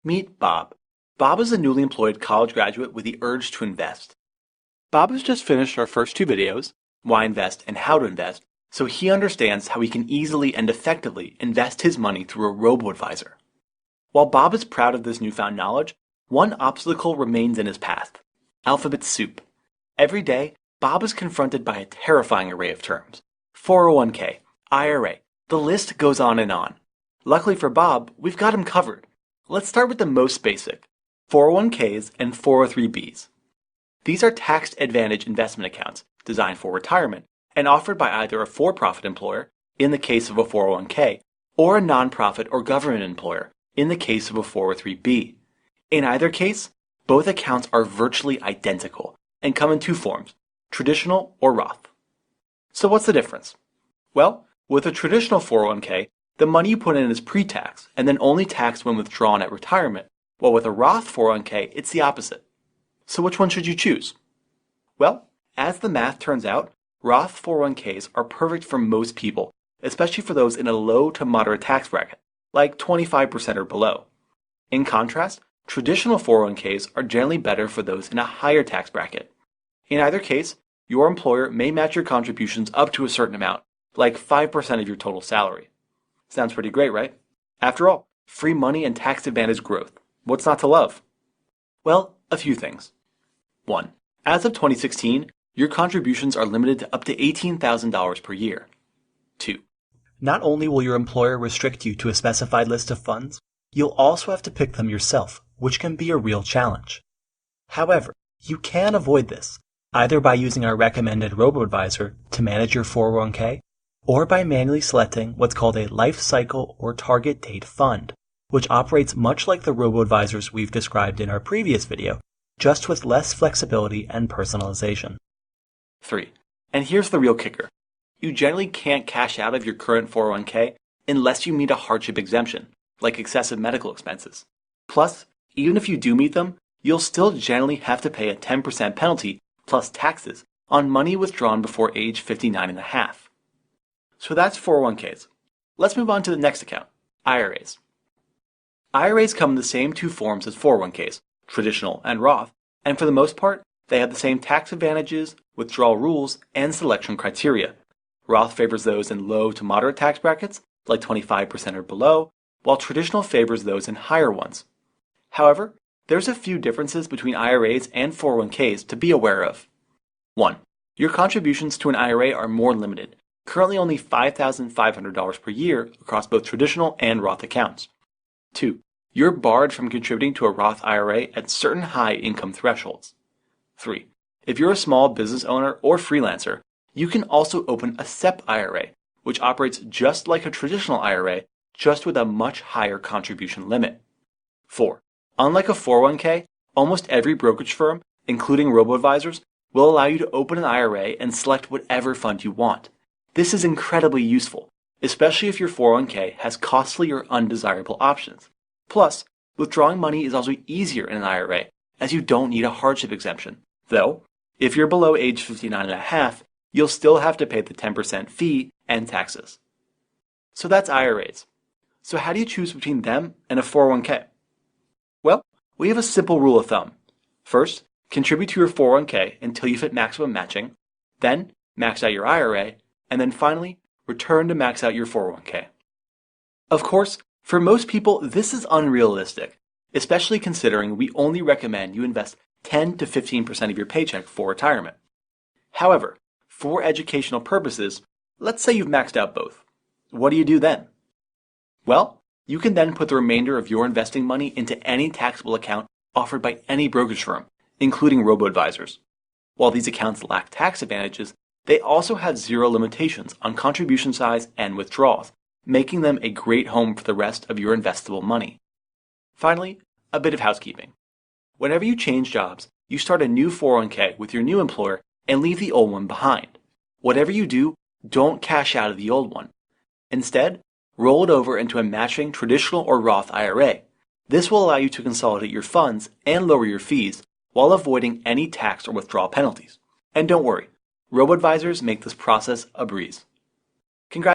Meet Bob. Bob is a newly employed college graduate with the urge to invest. Bob has just finished our first two videos, Why Invest and How to Invest, so he understands how he can easily and effectively invest his money through a robo-advisor. While Bob is proud of this newfound knowledge, one obstacle remains in his path: alphabet soup. Every day, Bob is confronted by a terrifying array of terms: 401k, IRA, the list goes on and on. Luckily for Bob, we've got him covered. Let's start with the most basic: 401ks and 403bs. These are tax advantage investment accounts designed for retirement and offered by either a for-profit employer, in the case of a 401k, or a nonprofit or government employer, in the case of a 403b. In either case, both accounts are virtually identical and come in two forms: traditional or Roth. So what's the difference? Well, with a traditional 401k, the money you put in is pre-tax and then only taxed when withdrawn at retirement, while with a Roth 401k, it's the opposite. So which one should you choose? Well, as the math turns out, Roth 401ks are perfect for most people, especially for those in a low to moderate tax bracket, like 25% or below. In contrast, traditional 401ks are generally better for those in a higher tax bracket. In either case, your employer may match your contributions up to a certain amount, like 5% of your total salary. Sounds pretty great, right? After all, free money and tax advantage growth. What's not to love? Well, a few things. 1. As of 2016, your contributions are limited to up to $18,000 per year. 2. Not only will your employer restrict you to a specified list of funds, you'll also have to pick them yourself, which can be a real challenge. However, you can avoid this, either by using our recommended robo-advisor to manage your 401k, or by manually selecting what's called a life cycle or target date fund, which operates much like the robo-advisors we've described in our previous video, just with less flexibility and personalization. 3. And here's the real kicker: you generally can't cash out of your current 401k unless you meet a hardship exemption, like excessive medical expenses. Plus, even if you do meet them, you'll still generally have to pay a 10% penalty plus taxes on money withdrawn before age 59 and a half. So that's 401ks. Let's move on to the next account: IRAs. IRAs come in the same two forms as 401ks, traditional and Roth, and for the most part, they have the same tax advantages, withdrawal rules, and selection criteria. Roth favors those in low to moderate tax brackets, like 25% or below, while traditional favors those in higher ones. However, there's a few differences between IRAs and 401ks to be aware of. 1. Your contributions to an IRA are more limited, currently only $5,500 per year across both traditional and Roth accounts. 2. You're barred from contributing to a Roth IRA at certain high income thresholds. 3. If you're a small business owner or freelancer, you can also open a SEP IRA, which operates just like a traditional IRA, just with a much higher contribution limit. 4. Unlike a 401k, almost every brokerage firm, including robo-advisors, will allow you to open an IRA and select whatever fund you want. This is incredibly useful, especially if your 401k has costly or undesirable options. Plus, withdrawing money is also easier in an IRA, as you don't need a hardship exemption. Though, if you're below age 59 and a half, you'll still have to pay the 10% fee and taxes. So that's IRAs. So how do you choose between them and a 401k? Well, we have a simple rule of thumb. First, contribute to your 401k until you hit maximum matching, then max out your IRA, and then finally, return to max out your 401k. Of course, for most people, this is unrealistic, especially considering we only recommend you invest 10 to 15% of your paycheck for retirement. However, for educational purposes, let's say you've maxed out both. What do you do then? Well, you can then put the remainder of your investing money into any taxable account offered by any brokerage firm, including robo-advisors. While these accounts lack tax advantages, they also have zero limitations on contribution size and withdrawals, making them a great home for the rest of your investable money. Finally, a bit of housekeeping. Whenever you change jobs, you start a new 401k with your new employer and leave the old one behind. Whatever you do, don't cash out of the old one. Instead, roll it over into a matching traditional or Roth IRA. This will allow you to consolidate your funds and lower your fees while avoiding any tax or withdrawal penalties. And don't worry, robo-advisors make this process a breeze. Congratulations.